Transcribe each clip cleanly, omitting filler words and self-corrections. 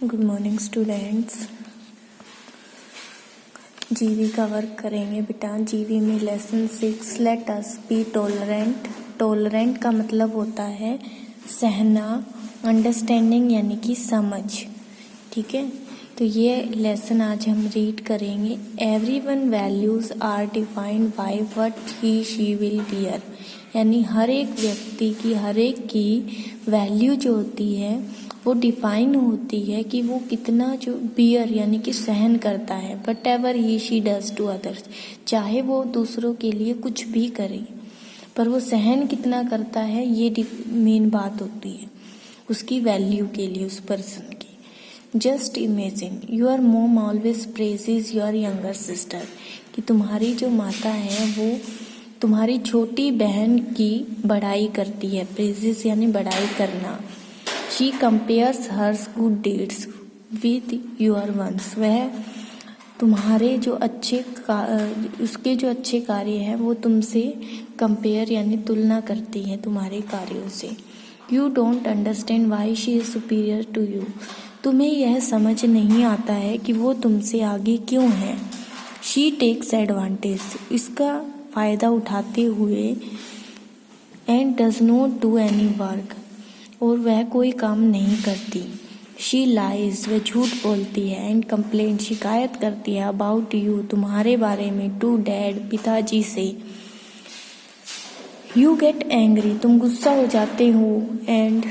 Good morning students. जीवी का work करेंगे बेटा। जीवी में lesson 6 let us B tolerant. Tolerant का मतलब होता है सहना, अंडरस्टैंडिंग यानी कि समझ। ठीक है, तो ये लेसन आज हम रीड करेंगे। Everyone values are defined by what he she will bear, यानी हर एक व्यक्ति की, हर एक की वैल्यू जो होती है वो डिफाइन होती है कि वो कितना जो बियर यानी कि सहन करता है। But ever he she does to others, चाहे वो दूसरों के लिए कुछ भी करे पर वो सहन कितना करता है, ये मेन बात होती है उसकी वैल्यू के लिए, उस पर्सन की। Just imagine your mom always praises your younger sister, कि तुम्हारी जो माता है वो तुम्हारी छोटी बहन की बड़ाई करती है। प्रेजेस यानी बड़ाई करना। She compares her good deeds with your ones, वह तुम्हारे जो उसके जो अच्छे कार्य हैं वो तुमसे कंपेयर यानी तुलना करती है तुम्हारे कार्यों से। You don't understand why she is superior to you, तुम्हें यह समझ नहीं आता है कि वो तुमसे आगे क्यों है। She takes advantage, इसका फ़ायदा उठाते हुए and does not do any work, और वह कोई काम नहीं करती। शी लाइज, वह झूठ बोलती है। एंड कंप्लेन, शिकायत करती है। अबाउट यू, तुम्हारे बारे में। टू डैड, पिताजी से। यू गेट एंग्री, तुम गुस्सा हो जाते हो। And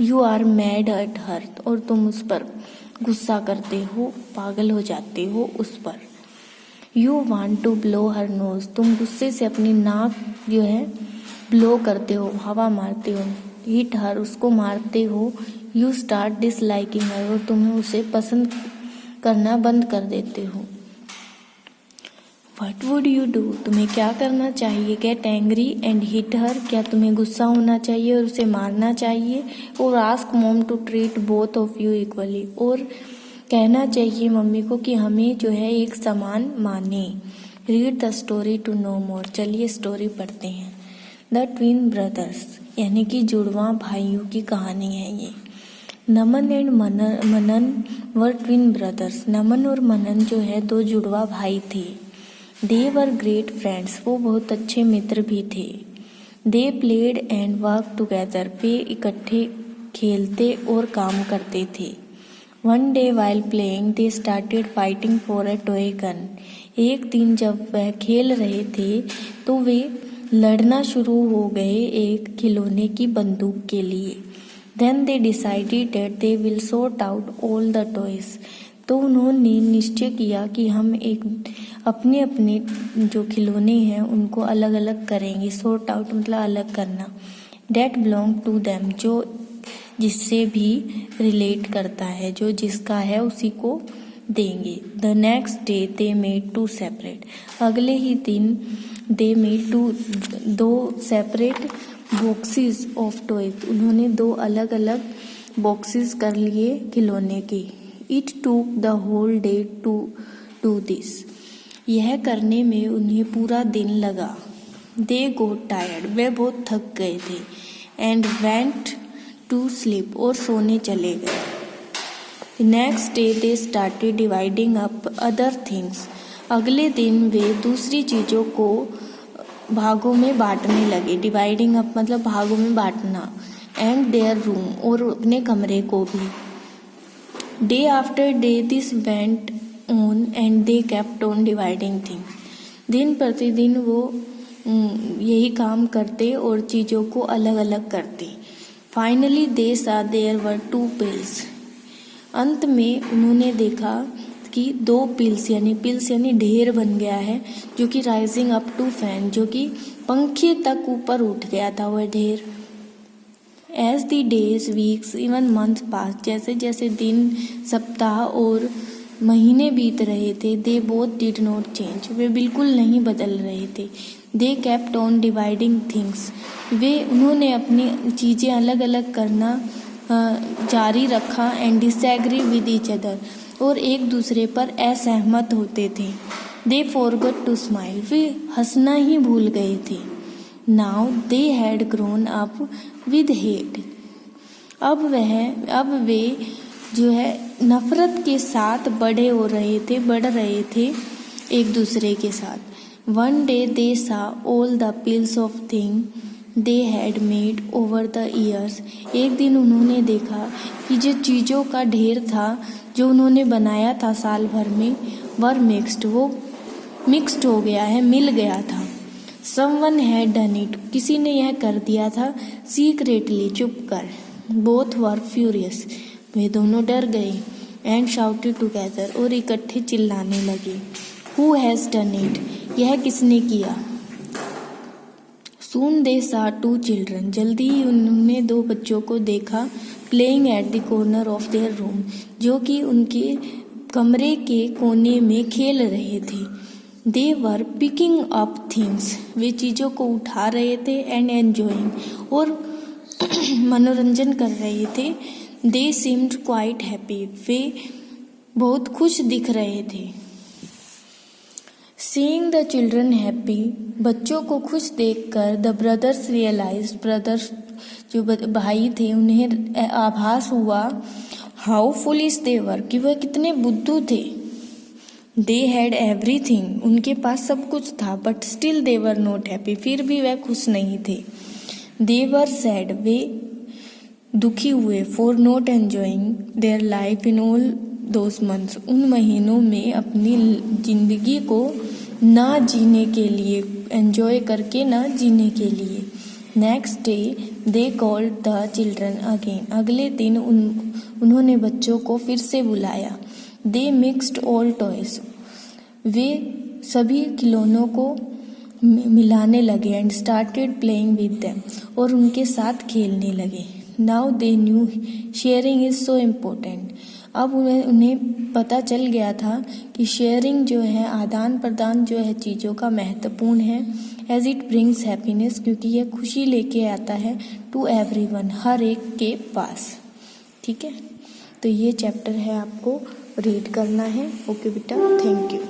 you are mad at her, और तुम उस पर गुस्सा करते हो, पागल हो जाते हो उस पर। You want to blow her nose, तुम गुस्से से अपनी नाक जो है ब्लो करते हो, हवा मारते हो। हिट हर, उसको मारते हो। यू स्टार्ट डिसलाइकिंग हर, और तुम्हें उसे पसंद करना बंद कर देते हो। व्हाट वुड यू डू, तुम्हें क्या करना चाहिए। गेट एंग्री एंड हिट हर, क्या तुम्हें गुस्सा होना चाहिए और उसे मारना चाहिए। और ask mom to treat both of you equally, और कहना चाहिए मम्मी को कि हमें जो है एक समान माने। Read the story to know more, चलिए स्टोरी पढ़ते हैं। द ट्विन ब्रदर्स, यानी कि जुड़वा भाइयों की कहानी है ये। Naman and Manan were twin brothers, Naman और मनन जो है दो जुड़वा भाई थे। दे वर ग्रेट फ्रेंड्स, वो बहुत अच्छे मित्र भी थे। They played and work together, वे इकट्ठे खेलते और काम करते थे। One day while playing they started fighting for a toy gun, एक दिन जब वह खेल रहे थे तो वे लड़ना शुरू हो गए एक खिलौने की बंदूक के लिए। Then they decided that they will sort out all the toys, तो उन्होंने निश्चय किया कि हम एक अपने अपने जो खिलौने हैं उनको अलग अलग करेंगे। सॉर्ट आउट मतलब अलग करना। डेट बिलोंग टू देम, जो जिससे भी रिलेट करता है, जो जिसका है उसी को देंगे। The next day they made two separate, अगले ही दिन दे मेड टू, दो सेपरेट बॉक्सेस ऑफ टॉयज, उन्होंने दो अलग अलग बॉक्सेस कर लिए खिलौने के। It took the whole day to do this, यह करने में उन्हें पूरा दिन लगा। दे गोट टायर्ड, वे बहुत थक गए थे। एंड वेंट टू स्लीप, और सोने चले गए। Next day they started dividing up other things, अगले दिन वे दूसरी चीज़ों को भागों में बांटने लगे। डिवाइडिंग अप मतलब भागों में बांटना। एंड देयर रूम, और अपने कमरे को भी। Day after day this went on and they kept on dividing things, दिन प्रतिदिन वो यही काम करते और चीज़ों को अलग अलग करते। फाइनली दे सा देयर वर 2 पिल्स, अंत में उन्होंने देखा कि 2 पिल्स यानी ढेर बन गया है, जो कि राइजिंग अप टू फैन, जो कि पंखे तक ऊपर उठ गया था वह ढेर। As the days weeks even month pass, जैसे जैसे दिन, सप्ताह और महीने बीत रहे थे। They both did not change, वे बिल्कुल नहीं बदल रहे थे। They kept on dividing things, उन्होंने अपनी चीज़ें अलग अलग करना जारी रखा। And disagree with each other, और एक दूसरे पर असहमत होते थे। दे फॉरगॉट टू स्माइल, वे हंसना ही भूल गए थे। Now they had grown up with hate, अब वे जो है नफ़रत के साथ बढ़ रहे थे एक दूसरे के साथ। वन डे दे सा all the pills of thing they had made over the years. एक दिन उन्होंने देखा कि जो चीज़ों का ढेर था जो उन्होंने बनाया था साल भर में, वो मिक्स्ड हो गया है, मिल गया था। समवन हैड डन इट, किसी ने यह कर दिया था। सीक्रेटली, छुप कर। बोथ वर फ्यूरियस, वे दोनों डर गए। एंड शाउटेड टुगेदर, और इकट्ठे चिल्लाने लगे। हु हैज़ डन इट, यह किसने किया। सून दे सा टू चिल्ड्रन, जल्दी ही उन्होंने दो बच्चों को देखा। Playing at the corner of their room, जो कि उनके कमरे के कोने में खेल रहे थे। दे वर पिकिंग अप थिंग्स, वे चीज़ों को उठा रहे थे। एंड एन्जॉइंग, और मनोरंजन कर रहे थे। दे सीम्ड क्वाइट हैप्पी, वे बहुत खुश दिख रहे थे। सीइंग द चिल्ड्रन हैप्पी, बच्चों को खुश देखकर द ब्रदर्स रियलाइज्ड, ब्रदर्स जो भाई थे उन्हें आभास हुआ। हाउ फुलिश दे वर, कि वह कितने बुद्धू थे। दे हैड एवरीथिंग, उनके पास सब कुछ था। But still they were not happy, फिर भी वह खुश नहीं थे। दे वर सैड, वे दुखी हुए। For not enjoying their life in all those months, उन महीनों में अपनी जिंदगी को ना जीने के लिए, एंजॉय करके ना जीने के लिए। Next day they called the children again, अगले दिन उन्होंने बच्चों को फिर से बुलाया। दे मिक्स्ड ऑल टॉयज, वे सभी खिलौनों को मिलाने लगे। And started playing with them, और उनके साथ खेलने लगे। Now they knew sharing is so important, अब उन्हें पता चल गया था कि शेयरिंग जो है, आदान प्रदान जो है चीज़ों का, महत्वपूर्ण है। एज इट ब्रिंग्स हैप्पीनेस, क्योंकि यह खुशी लेके आता है। टू एवरीवन, हर एक के पास। ठीक है, तो ये चैप्टर है, आपको रीड करना है। ओके बेटा, थैंक यू।